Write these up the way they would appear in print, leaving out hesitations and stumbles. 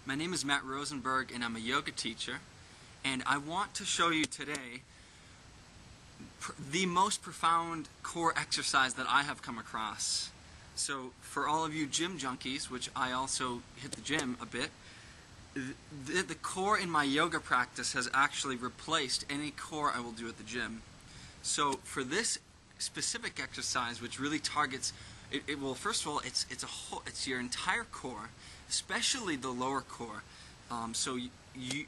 My name is Matt Rosenberg and I'm a yoga teacher, and I want to show you today the most profound core exercise that I have come across. So for all of you gym junkies, which I also hit the gym a bit, the core in my yoga practice has actually replaced any core I will do at the gym. So for this specific exercise, which really targets well, first of all, it's your entire core, especially the lower core. So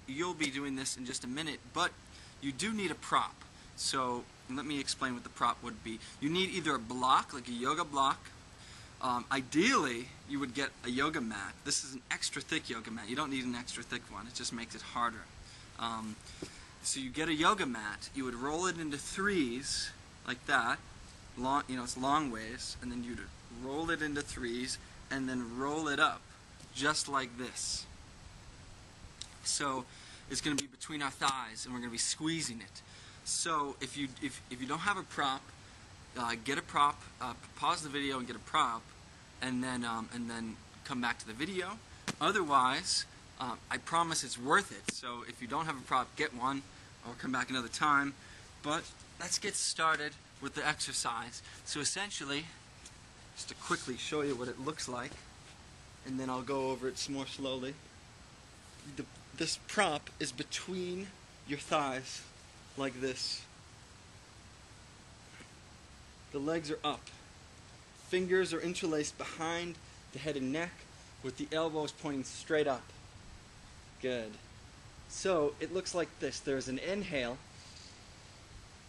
you'll be doing this in just a minute, but you do need a prop. So let me explain what the prop would be. You need either a block, like a yoga block. Ideally, you would get a yoga mat. This is an extra thick yoga mat. You don't need an extra thick one. It just makes it harder. So you get a yoga mat. You would roll it into threes, like that. Long, it's long ways, and then you'd roll it into threes, and then roll it up, just like this. So it's going to be between our thighs, and we're going to be squeezing it. So if you don't have a prop, get a prop. Pause the video and get a prop, and then come back to the video. Otherwise, I promise it's worth it. So if you don't have a prop, get one, or come back another time. But let's get started with the exercise. So essentially, just to quickly show you what it looks like, and then I'll go over it more slowly. This prop is between your thighs, like this. The legs are up. Fingers are interlaced behind the head and neck, with the elbows pointing straight up. Good. So it looks like this. There's an inhale,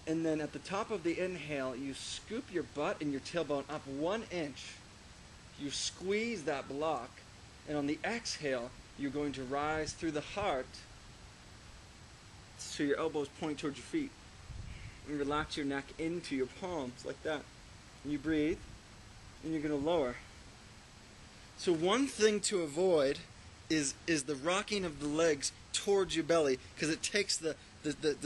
and then at the top of the inhale, you scoop your butt and your tailbone up 1 inch. You squeeze that block, and on the exhale, you're going to rise through the heart so your elbows point towards your feet. And relax your neck into your palms, like that. And you breathe, and you're going to lower. So one thing to avoid is the rocking of the legs towards your belly, because it takes the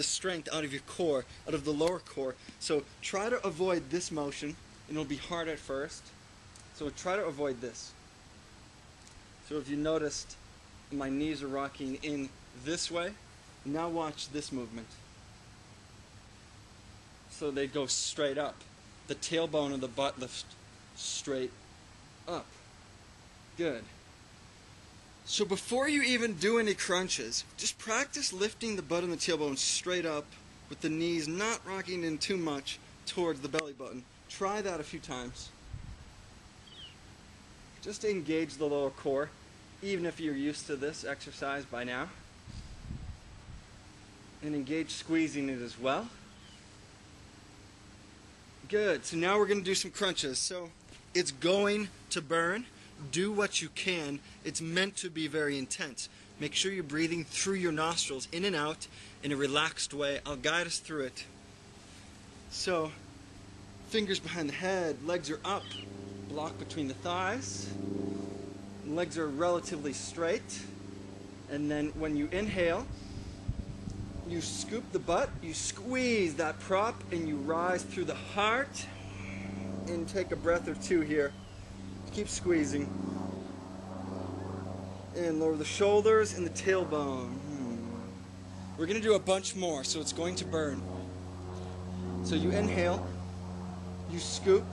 strength out of your core, out of the lower core. So try to avoid this motion, and it'll be hard at first. So try to avoid this. So if you noticed, my knees are rocking in this way. Now watch this movement. So they go straight up. The tailbone of the butt lifts straight up. Good. So before you even do any crunches, just practice lifting the butt and the tailbone straight up with the knees not rocking in too much towards the belly button. Try that a few times. Just to engage the lower core, even if you're used to this exercise by now. And engage squeezing it as well. Good. So now we're going to do some crunches. So it's going to burn. Do what you can. It's meant to be very intense. Make sure you're breathing through your nostrils, in and out, in a relaxed way. I'll guide us through it. So, fingers behind the head, legs are up, block between the thighs. Legs are relatively straight. And then when you inhale, you scoop the butt, you squeeze that prop, and you rise through the heart. And take a breath or two here. Keep squeezing. And lower the shoulders and the tailbone. We're going to do a bunch more, so it's going to burn. So you inhale, you scoop,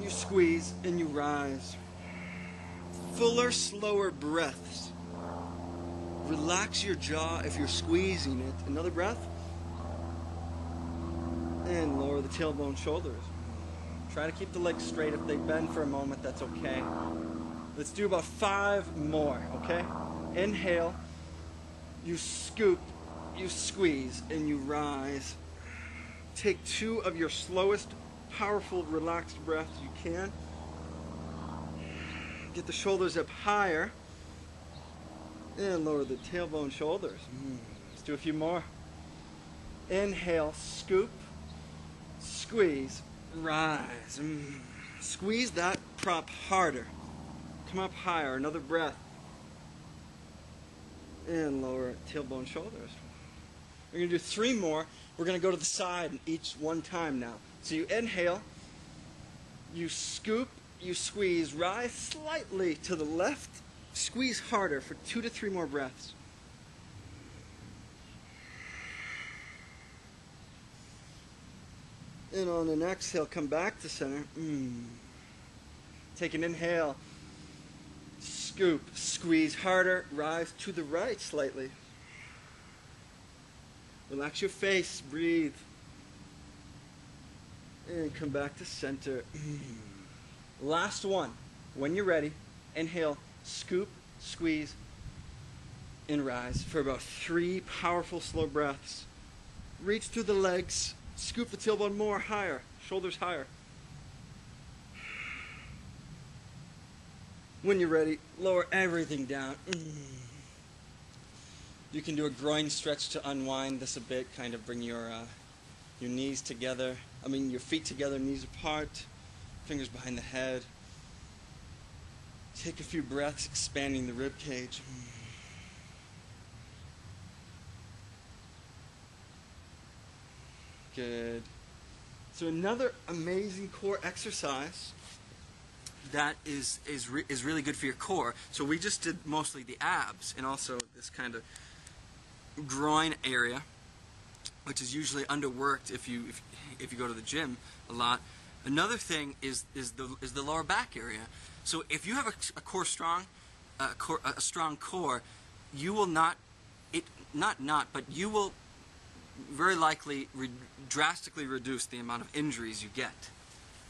you squeeze, and you rise. Fuller, slower breaths. Relax your jaw if you're squeezing it. Another breath. And lower the tailbone, shoulders. Try to keep the legs straight. If they bend for a moment, that's okay. Let's do about 5 more, okay? Inhale, you scoop, you squeeze, and you rise. Take 2 of your slowest, powerful, relaxed breaths you can. Get the shoulders up higher. And lower the tailbone, shoulders. Let's do a few more. Inhale, scoop, squeeze, rise. Squeeze that prop harder. Come up higher. Another breath. And lower tailbone, shoulders. We're going to do 3 more. We're going to go to the side each one time now. So you inhale, you scoop, you squeeze, rise slightly to the left, Squeeze harder for 2 to 3 more breaths. And on an exhale, come back to center. Take an inhale. Scoop, squeeze harder, rise to the right slightly. Relax your face, breathe. And come back to center. Last one. When you're ready, inhale, scoop, squeeze, and rise for about 3 powerful slow breaths. Reach through the legs, scoop the tailbone more, higher, shoulders higher. When you're ready, lower everything down. You can do a groin stretch to unwind this a bit, kind of bring your knees together. Your feet together, knees apart, fingers behind the head. Take a few breaths, expanding the rib cage. Good. So another amazing core exercise that is really good for your core. So we just did mostly the abs and also this kind of groin area, which is usually underworked if you go to the gym a lot. Another thing is the lower back area. So if you have a core strong, a strong core, you will but you will very likely drastically reduce the amount of injuries you get,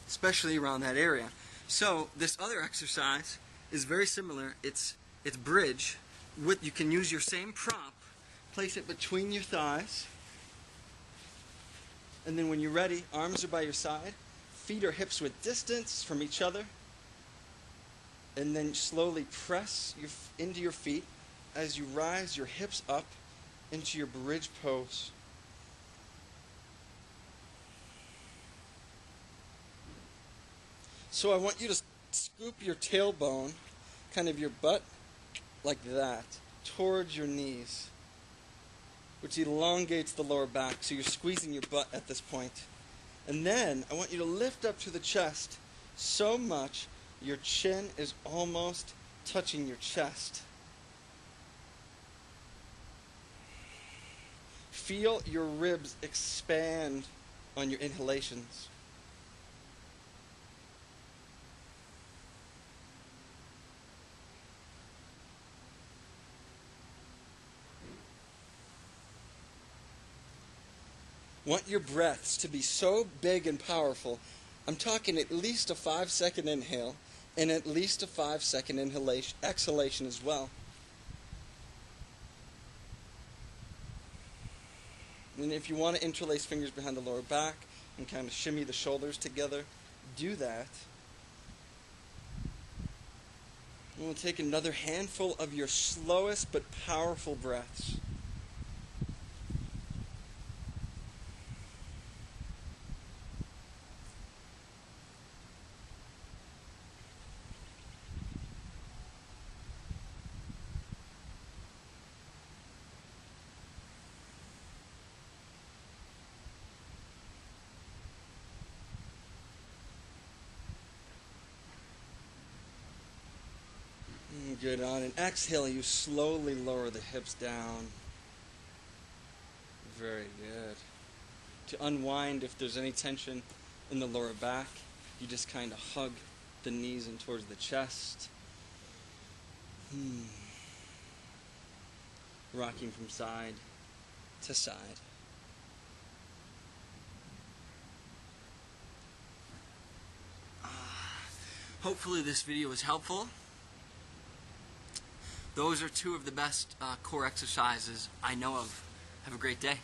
especially around that area. So this other exercise is very similar. It's bridge. You can use your same prop, place it between your thighs, and then when you're ready, arms are by your side, feet or hips with distance from each other, and then slowly press into your feet as you rise your hips up into your bridge pose. So I want you to scoop your tailbone, kind of your butt, like that, towards your knees, which elongates the lower back, so you're squeezing your butt at this point. And then I want you to lift up to the chest so much your chin is almost touching your chest. Feel your ribs expand on your inhalations. Want your breaths to be so big and powerful. I'm talking at least a 5-second inhale and at least a 5-second exhalation as well. And if you want to interlace fingers behind the lower back and kind of shimmy the shoulders together, do that. And we'll take another handful of your slowest but powerful breaths. Good. On an exhale, you slowly lower the hips down. Very good. To unwind, if there's any tension in the lower back, you just kind of hug the knees in towards the chest. Rocking from side to side. Hopefully this video was helpful. Those are 2 of the best core exercises I know of. Have a great day.